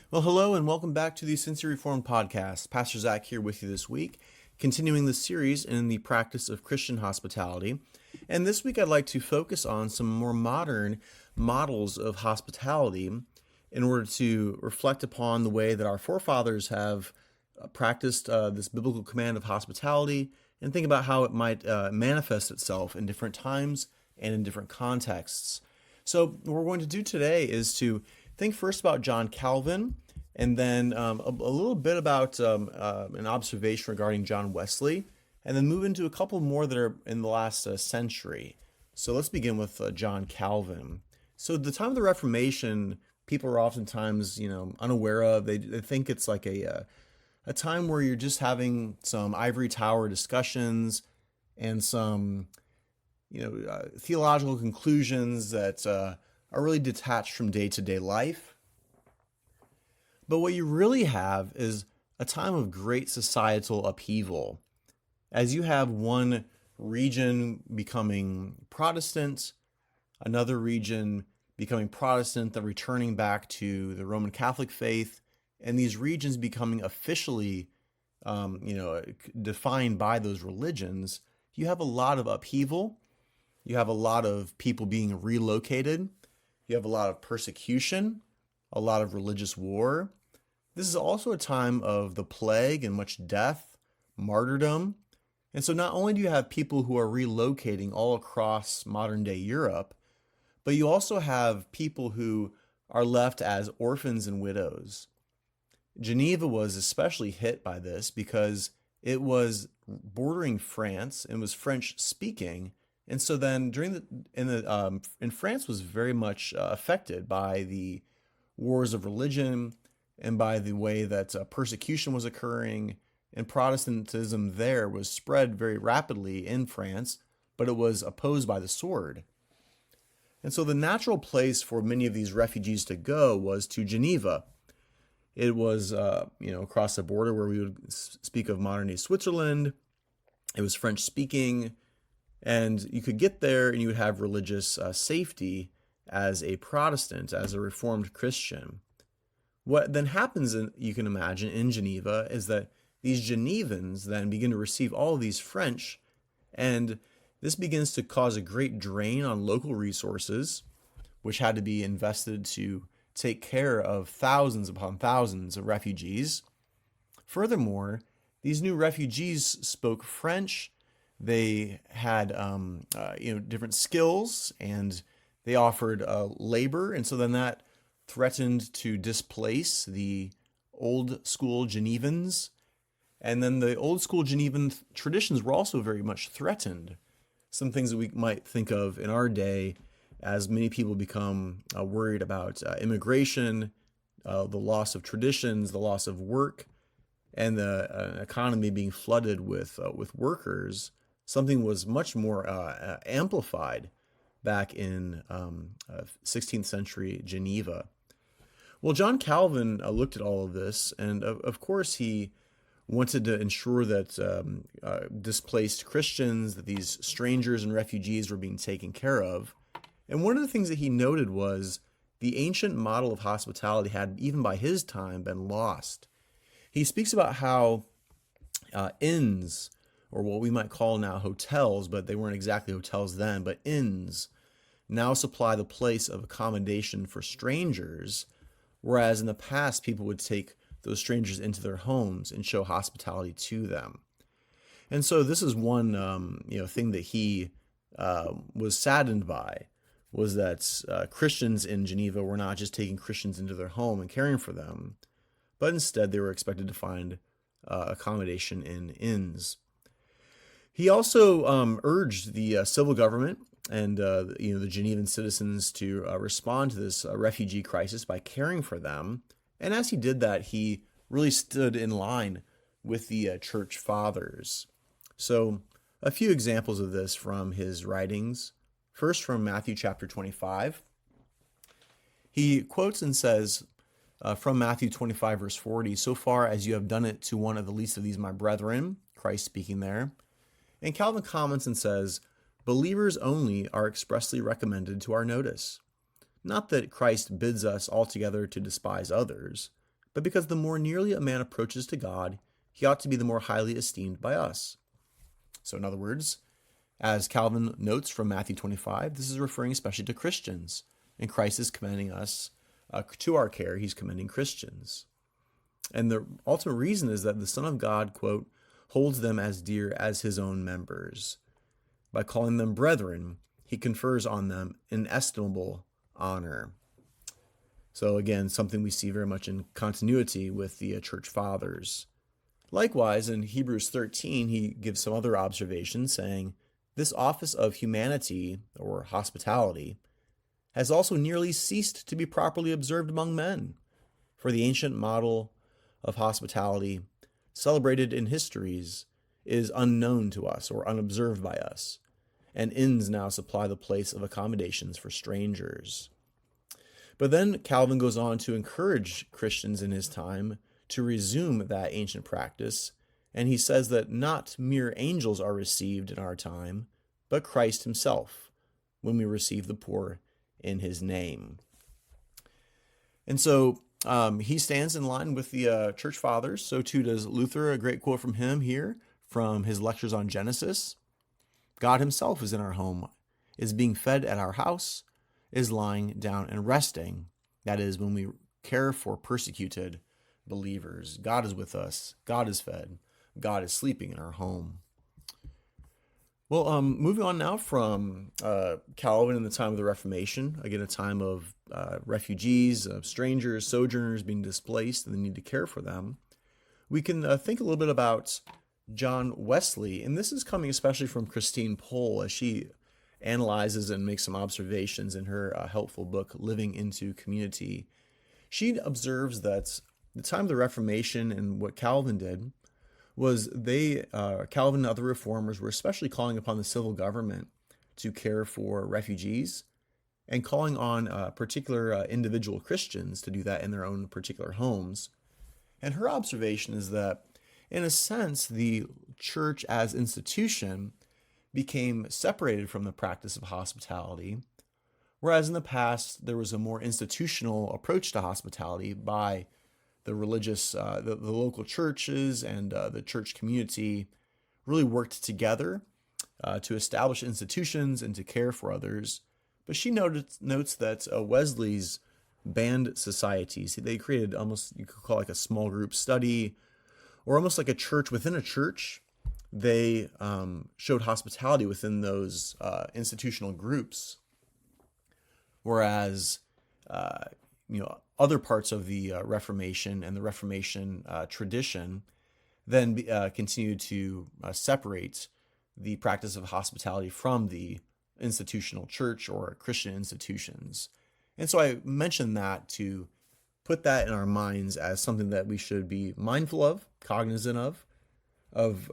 Well, hello and welcome back to the Cincy Reformed Podcast. Pastor Zach here with you this week, continuing the series in the practice of Christian hospitality. And this week I'd like to focus on some more modern models of hospitality in order to reflect upon the way that our forefathers have practiced this biblical command of hospitality and think about how it might manifest itself in different times and in different contexts. So what we're going to do today is to think first about John Calvin, and then a little bit about an observation regarding John Wesley, and then move into a couple more that are in the last century. So let's begin with John Calvin. So at the time of the Reformation, people are oftentimes, unaware of. They think it's like a time where you're just having some ivory tower discussions and some, theological conclusions that are really detached from day-to-day life. But what you really have is a time of great societal upheaval. As you have one region becoming Protestant, another region becoming Protestant, then returning back to the Roman Catholic faith, and these regions becoming officially, defined by those religions, you have a lot of upheaval. You have a lot of people being relocated. You have a lot of persecution, a lot of religious war. This is also a time of the plague and much death, martyrdom. And so not only do you have people who are relocating all across modern day Europe, but you also have people who are left as orphans and widows. Geneva was especially hit by this because it was bordering France and was French speaking. And so then in France was very much affected by the wars of religion and by the way that persecution was occurring, and Protestantism there was spread very rapidly in France, but it was opposed by the sword. And so the natural place for many of these refugees to go was to Geneva. It was, across the border where we would speak of modern day Switzerland. It was French speaking. And you could get there and you would have religious safety as a Protestant, as a Reformed Christian. What then happens, you can imagine, in Geneva is that these Genevans then begin to receive all of these French, and this begins to cause a great drain on local resources, which had to be invested to take care of thousands upon thousands of refugees. Furthermore, these new refugees spoke French. They had different skills, and they offered labor, and so then that threatened to displace the old school Genevans. And then the old school Genevan traditions were also very much threatened. Some things that we might think of in our day as many people become worried about immigration, the loss of traditions, the loss of work, and the economy being flooded with workers. Something was much more amplified back in 16th century Geneva. Well, John Calvin looked at all of this, and of course he wanted to ensure that displaced Christians, that these strangers and refugees were being taken care of. And one of the things that he noted was the ancient model of hospitality had, even by his time, been lost. He speaks about how inns, or what we might call now hotels, but they weren't exactly hotels then, but inns, now supply the place of accommodation for strangers, whereas in the past people would take those strangers into their homes and show hospitality to them. And so this is one thing that he was saddened by, was that Christians in Geneva were not just taking Christians into their home and caring for them, but instead they were expected to find accommodation in inns. He also urged the civil government and the Genevan citizens to respond to this refugee crisis by caring for them. And as he did that, he really stood in line with the church fathers. So a few examples of this from his writings. First, from Matthew chapter 25. He quotes and says, from Matthew 25, verse 40, "So far as you have done it to one of the least of these, my brethren," Christ speaking there. And Calvin comments and says, "Believers only are expressly recommended to our notice. Not that Christ bids us altogether to despise others, but because the more nearly a man approaches to God, he ought to be the more highly esteemed by us. So in other words, as Calvin notes from Matthew 25, this is referring especially to Christians, and Christ is commending us to our care. He's commending Christians. And the ultimate reason is that the Son of God, quote, holds them as dear as his own members. By calling them brethren, he confers on them inestimable honor. So again, something we see very much in continuity with the church fathers. Likewise, in Hebrews 13, he gives some other observations, saying, this office of humanity, or hospitality, has also nearly ceased to be properly observed among men. For the ancient model of hospitality, celebrated in histories, is unknown to us or unobserved by us, and inns now supply the place of accommodations for strangers. But then Calvin goes on to encourage Christians in his time to resume that ancient practice, and he says that not mere angels are received in our time, but Christ himself, when we receive the poor in his name. And so he stands in line with the church fathers. So too does Luther. A great quote from him here from his lectures on Genesis. God himself is in our home, is being fed at our house, is lying down and resting. That is, when we care for persecuted believers. God is with us. God is fed. God is sleeping in our home. Well, moving on now from Calvin in the time of the Reformation, again, a time of refugees, strangers, sojourners being displaced, and the need to care for them. We can think a little bit about John Wesley, and this is coming especially from Christine Pohl as she analyzes and makes some observations in her helpful book, Living into Community. She observes that the time of the Reformation and what Calvin did was Calvin and other reformers were especially calling upon the civil government to care for refugees and calling on particular individual Christians to do that in their own particular homes. And her observation is that, in a sense, the church as institution became separated from the practice of hospitality, whereas in the past there was a more institutional approach to hospitality by the religious, the local churches and the church community really worked together to establish institutions and to care for others. But she notes that Wesley's band societies, they created almost, you could call like a small group study, or almost like a church within a church. They showed hospitality within those institutional groups, whereas other parts of the Reformation and the Reformation tradition then continued to separate the practice of hospitality from the institutional church or Christian institutions. And so I mentioned that to put that in our minds as something that we should be mindful of, cognizant of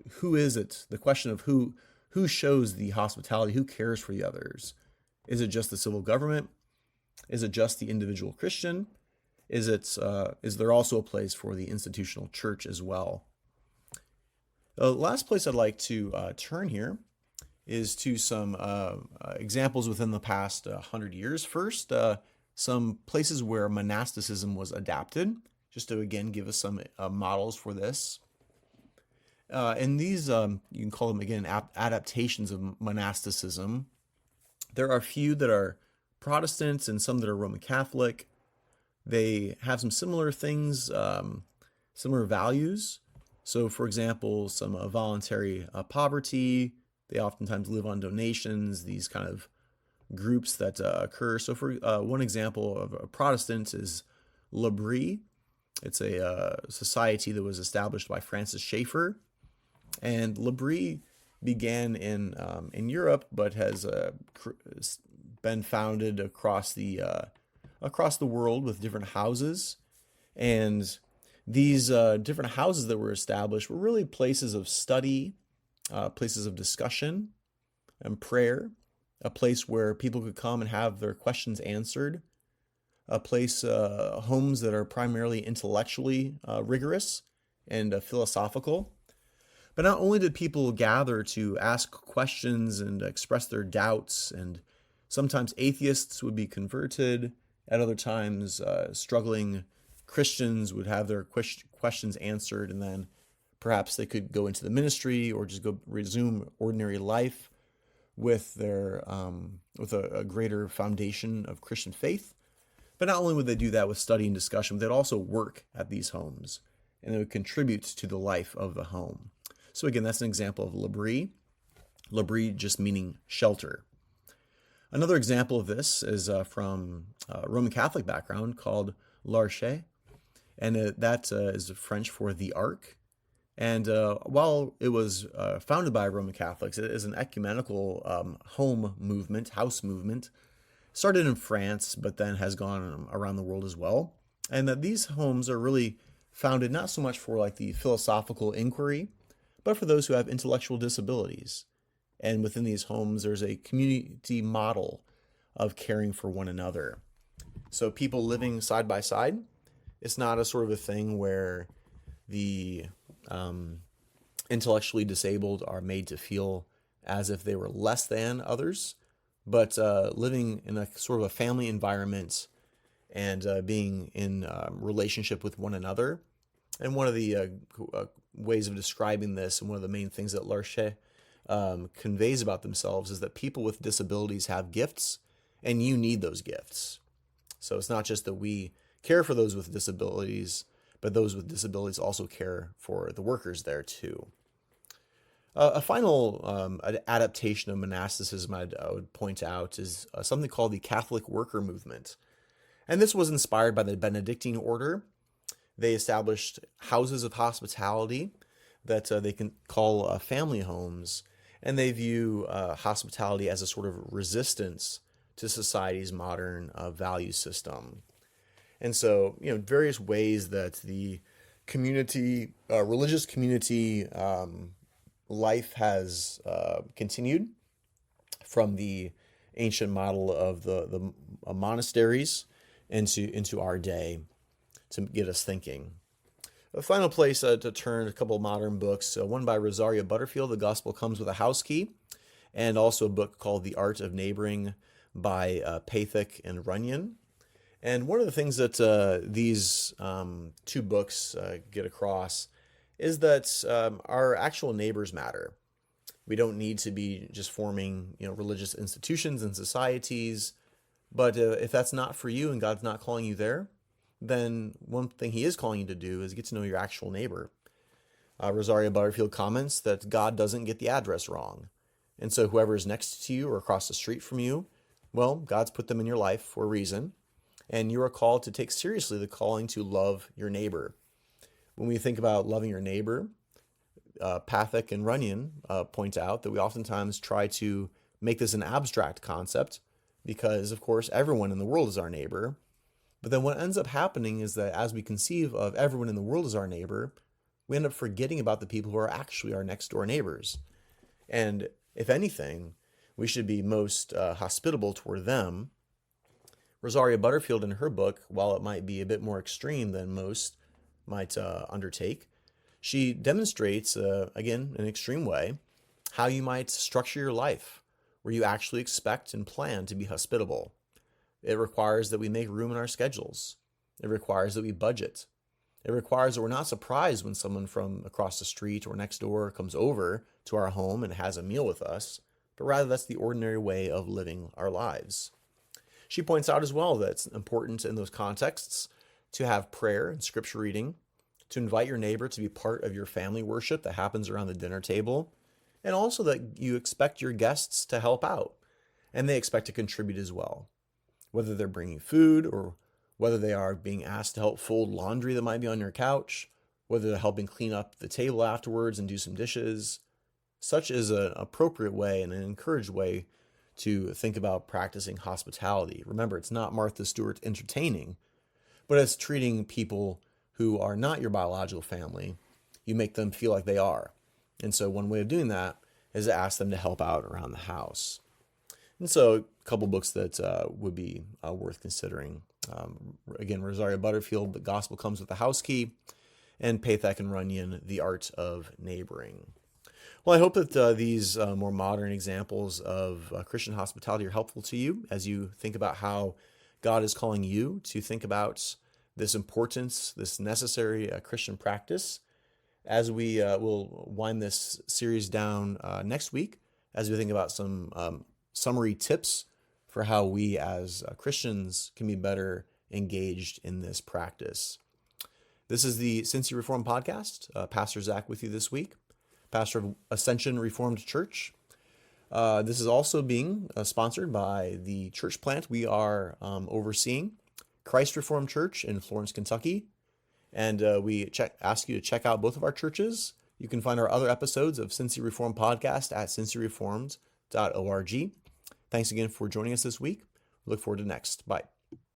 who is it, the question of who shows the hospitality, who cares for the others. Is it just the civil government? Is it just the individual Christian? Is there also a place for the institutional church as well? The last place I'd like to turn here is to some examples within the past 100 years. First, some places where monasticism was adapted, just to again give us some models for this. And these, you can call them again adaptations of monasticism. There are a few that are Protestants and some that are Roman Catholic. They have some similar things, similar values. So, for example, some voluntary poverty. They oftentimes live on donations, these kind of groups that occur. So, for one example of a Protestant is L'Abri. It's a society that was established by Francis Schaeffer. And L'Abri began in Europe, but has been founded across the world with different houses. And these different houses that were established were really places of study, places of discussion and prayer, a place where people could come and have their questions answered, a place, homes that are primarily intellectually rigorous and philosophical. But not only did people gather to ask questions and express their doubts, and sometimes atheists would be converted, at other times struggling Christians would have their questions answered, and then perhaps they could go into the ministry or just go resume ordinary life with their with a greater foundation of Christian faith. But not only would they do that with study and discussion, but they'd also work at these homes, and they would contribute to the life of the home. So again, that's an example of l'abri. L'abri just meaning shelter. Another example of this is from a Roman Catholic background called l'arche, and that is French for the ark. And while it was founded by Roman Catholics, it is an ecumenical home movement, house movement. Started in France, but then has gone around the world as well. And that these homes are really founded not so much for like the philosophical inquiry, but for those who have intellectual disabilities. And within these homes, there's a community model of caring for one another. So people living side by side, it's not a sort of a thing where the intellectually disabled are made to feel as if they were less than others, but living in a sort of a family environment and being in relationship with one another. And one of the ways of describing this, and one of the main things that l'Arche conveys about themselves, is that people with disabilities have gifts, and you need those gifts. So it's not just that we care for those with disabilities, but those with disabilities also care for the workers there too. A final adaptation of monasticism I would point out is something called the Catholic Worker Movement. And this was inspired by the Benedictine order. They established houses of hospitality that they can call family homes, and they view hospitality as a sort of resistance to society's modern value system. And so, various ways that the community, religious community life has continued from the ancient model of the monasteries into our day to get us thinking. The final place to turn, a couple of modern books, one by Rosaria Butterfield, The Gospel Comes with a House Key, and also a book called The Art of Neighboring by Pathak and Runyon. And one of the things that these two books get across is that our actual neighbors matter. We don't need to be just forming, religious institutions and societies. But if that's not for you and God's not calling you there, then one thing he is calling you to do is get to know your actual neighbor. Rosaria Butterfield comments that God doesn't get the address wrong. And so whoever is next to you or across the street from you, well, God's put them in your life for a reason. And you are called to take seriously the calling to love your neighbor. When we think about loving your neighbor, Pathak and Runyon point out that we oftentimes try to make this an abstract concept because, of course, everyone in the world is our neighbor. But then what ends up happening is that as we conceive of everyone in the world as our neighbor, we end up forgetting about the people who are actually our next door neighbors. And if anything, we should be most hospitable toward them. Rosaria Butterfield in her book, while it might be a bit more extreme than most might undertake, she demonstrates, again, in an extreme way, how you might structure your life, where you actually expect and plan to be hospitable. It requires that we make room in our schedules. It requires that we budget. It requires that we're not surprised when someone from across the street or next door comes over to our home and has a meal with us, but rather that's the ordinary way of living our lives. She points out as well that it's important in those contexts to have prayer and scripture reading, to invite your neighbor to be part of your family worship that happens around the dinner table, and also that you expect your guests to help out, and they expect to contribute as well. Whether they're bringing food or whether they are being asked to help fold laundry that might be on your couch, whether they're helping clean up the table afterwards and do some dishes. Such is an appropriate way and an encouraged way to think about practicing hospitality. Remember, it's not Martha Stewart entertaining, but it's treating people who are not your biological family. You make them feel like they are. And so one way of doing that is to ask them to help out around the house. And so a couple books that would be worth considering. Again, Rosaria Butterfield, The Gospel Comes with a House Key, and Pathak and Runyon, The Art of Neighboring. Well, I hope that these more modern examples of Christian hospitality are helpful to you as you think about how God is calling you to think about this importance, this necessary Christian practice, as we will wind this series down next week, as we think about some summary tips for how we as Christians can be better engaged in this practice. This is the Cincy Reformed Podcast. Pastor Zach with you this week, pastor of Ascension Reformed Church. This is also being sponsored by the church plant we are overseeing, Christ Reformed Church in Florence, Kentucky. And we ask you to check out both of our churches. You can find our other episodes of Cincy Reformed Podcast at cincyreformed.org. Thanks again for joining us this week. Look forward to next. Bye.